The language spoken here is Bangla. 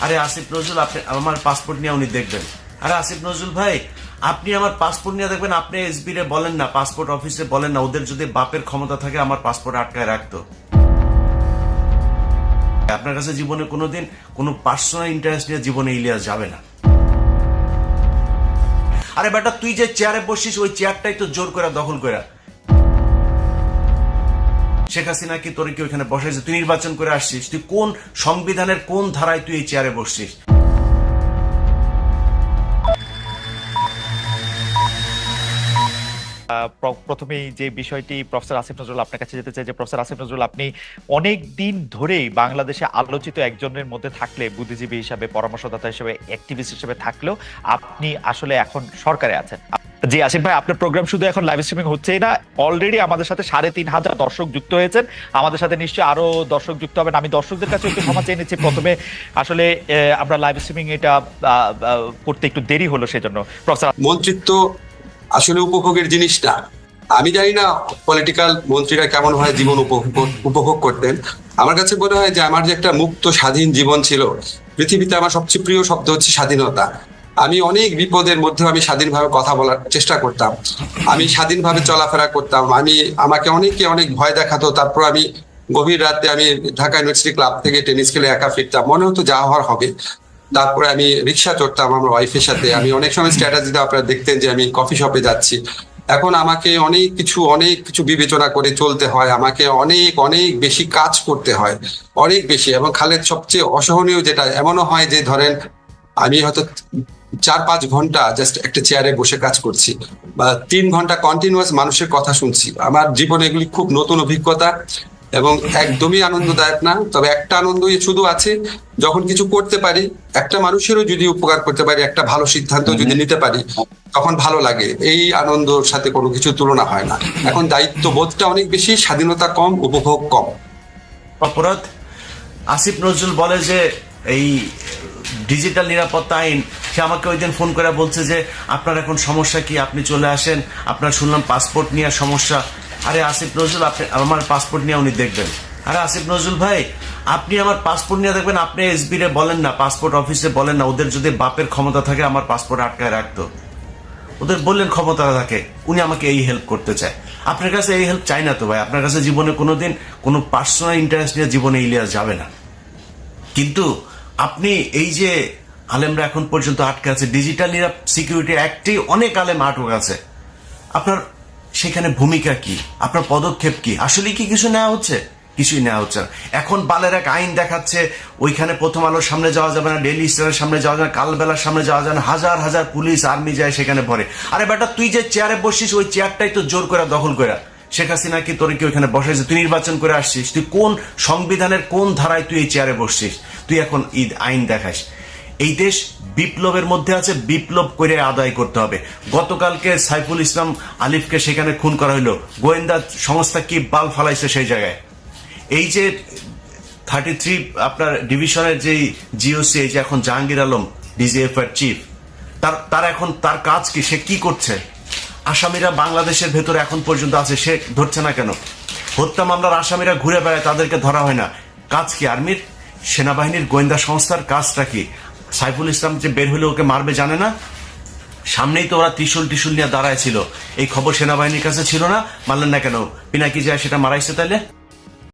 আরে আসিফ নজরুল, আপনি আমার পাসপোর্ট নিয়ে উনি দেখবেন। আরে আসিফ নজরুল ভাই, আপনি আমার পাসপোর্ট নিয়ে দেখবেন, আপনি এসবি রে বলেন না, পাসপোর্ট অফিসে বলেন না, ওদের যদি বাপের ক্ষমতা থাকে আমার পাসপোর্ট আটকায় রাখতো। আপনার কাছে জীবনে কোনোদিন কোনো পার্সোনাল ইন্টারেস্ট নিয়ে জীবনে ইলিয়াস যাবে না। আরে বেটা, তুই যে চেয়ারে বসিস ওই চেয়ারটাই তো জোর করে দখল করে। শেখ হাসিনা কি তোর কি ওইখানে বসাইছে? তুই নির্বাচন করে আসছিস, তুই কোন সংবিধানের কোন ধারায় তুই এই চেয়ারে বসছিস? প্রথমেই যে বিষয়টি প্রফেসর আসিফ নজরুল আপনার কাছে যেতে চাই, যে প্রফেসর আসিফ নজরুল আপনি অনেক দিন ধরেই বাংলাদেশে আলোচিত একজনের মধ্যে থাকলে, বুদ্ধিজীবী হিসাবে, পরামর্শদাতা হিসেবে, অ্যাক্টিভিস্ট হিসেবে থাকলেও আপনি আসলে এখন সরকারে আছেন। জি আসিফ ভাই, আপনার প্রোগ্রাম শুধু এখন লাইভ স্ট্রিমিং হচ্ছেই না, অলরেডি আমাদের সাথে 3,500 দর্শক যুক্ত হয়েছেন। আমাদের সাথে নিশ্চয়ই আরো দর্শক যুক্ত হবেন। আমি দর্শকদের কাছে একটু ক্ষমা চেয়ে নিচ্ছি, প্রথমে আসলে আমরা লাইভ স্ট্রিমিং এটা করতে একটু দেরি হলো, সেজন্য। প্রফেসর, মন্ত্রিত্ব আসলে উপভোগের জিনিসটা আমি জানি না পলিটিক্যাল মন্ত্রীরা কেমন হয় জীবন উপভোগ করতেন। আমার কাছে মনে হয় যে আমার যে একটা মুক্ত স্বাধীন জীবন ছিল, পৃথিবীতে আমার সবচেয়ে প্রিয় শব্দ হচ্ছে স্বাধীনতা। আমি অনেক বিপদের মধ্যেও আমি স্বাধীনভাবে কথা বলার চেষ্টা করতাম, আমি স্বাধীনভাবে চলাফেরা করতাম। আমাকে অনেকে অনেক ভয় দেখাতো, তারপর আমি গভীর রাতে আমি ঢাকা ইউনিভার্সিটি ক্লাব থেকে টেনিস খেলে একা ফিরতাম, মনে হতো যা হওয়ার হবে। তারপরে আমি রিক্সা চড়তাম আমার ওয়াইফের সাথে। আমি অনেক সময় স্ট্র্যাটেজিতে আপনারা দেখতেন যে আমি কফি শপে যাচ্ছি। এখন আমাকে অনেক কিছু বিবেচনা করে চলতে হয়, আমাকে অনেক অনেক বেশি কাজ করতে হয়, অনেক বেশি। এবং খালেদ, সবচেয়ে অসহনীয় যেটা, এমনও হয় যে ধরেন আমি হয়তো 4-5 ঘন্টা জাস্ট একটা চেয়ারে বসে কাজ করছি, বা 3 ঘন্টা কন্টিনিউয়াস মানুষের কথা শুনছি। আমার জীবনে এগুলি খুব নতুন অভিজ্ঞতা এবং একদমই আনন্দদায়ক না। তবে একটা আনন্দই শুধু আছে, যখন কিছু করতে পারি, একটা মানুষেরও যদি উপকার করতে পারি, একটা ভালো সিদ্ধান্ত যদি নিতে পারি, তখন ভালো লাগে। এই আনন্দর সাথে কোনো কিছু তুলনা হয় না। এখন দায়িত্ববোধটা অনেক বেশি, স্বাধীনতা কম, উপভোগ কম। অপরাধ আসিফ নজরুল বলে যে এই ডিজিটাল নিরাপত্তা আইন, সে আমাকে ওই দিন ফোন করে বলছে যে আপনার এখন সমস্যা কি, আপনি চলে আসেন, আপনার শুনলাম পাসপোর্ট নিয়ে সমস্যা। আরে আসিফ নজরুল, আপনি আমার পাসপোর্ট নিয়ে উনি দেখবেন। আরে আসিফ নজরুল ভাই, আপনি আমার পাসপোর্ট নিয়ে দেখবেন, আপনি এসবি রে বলেন না, পাসপোর্ট অফিসে বলেন না, ওদের যদি বাপের ক্ষমতা থাকে আমার পাসপোর্ট আটকায় রাখতো। ওদের বললেন ক্ষমতা থাকে, উনি আমাকে এই হেল্প করতে চায়। আপনার কাছে এই হেল্প চাই না তো ভাই। আপনার কাছে জীবনে কোনোদিন কোনো পার্সোনাল ইন্টারেস্ট নিয়ে জীবনে ইলিয়াস যাবে না। কিন্তু আপনি এই যে আলেমরা এখন পর্যন্ত আটকে আছে, ডিজিটাল সিকিউরিটি অ্যাক্টেই অনেক আলেম আটক আছে, আপনার সেখানে ভূমিকা কি, আপনার পদক্ষেপ কি? আসলে কি কিছু নেওয়া হচ্ছে? কিছুই নেওয়া হচ্ছে না। এখন বালের এক আইন দেখাচ্ছে, ওইখানে প্রথম আলোর সামনে যাওয়া যাবে না, ডেইলি স্টারের সামনে যাওয়া যাবে না, কালবেলার সামনে যাওয়া যাবে না, হাজার হাজার পুলিশ আর্মি যায় সেখানে পড়ে। আরে বেটা, তুই যে চেয়ারে বসিস ওই চেয়ারটাই তো জোর করে দখল করে। শেখ হাসিনা কি তোর কি ওইখানে বসাইছে? তুই নির্বাচন করে আসছিস, তুই কোন সংবিধানের কোন ধারায় তুই এই চেয়ারে বসছিস? তুই এখন আইন দেখাস। এই দেশ বিপ্লবের মধ্যে আছে, বিপ্লব করে আদায় করতে হবে। গতকালকে সাইফুল ইসলাম আলিফকে সেখানে খুন করা হইলো, গোয়েন্দা সংস্থা কি বাল ফালাইছে সেই জায়গায়। এই যে 33 আপনার ডিভিশনের যে জিওসি, এই যে এখন জাহাঙ্গীর আলম ডিজিএফ এর চিফ, তার এখন তার কাজ কি? সে কি করছে? আসামিরা বাংলাদেশের ভেতরে এখন পর্যন্ত আছে, সে ধরছে না কেন? হত্যা মামলার আসামিরা ঘুরে বেড়ায়, তাদেরকে ধরা হয় না। কাজ কি আর্মির, সেনাবাহিনীর, গোয়েন্দা সংস্থার কাজটা কি? সাইফুল ইসলাম যে বের হলে ওকে মারবে জানে না? সামনেই তো ওরা ত্রিশূল নিয়ে দাঁড়ায় ছিল, এই খবর সেনাবাহিনীর কাছে ছিল না, মারলেন না কেন? পিনাকি যায় সেটা মারাইছে তাইলে।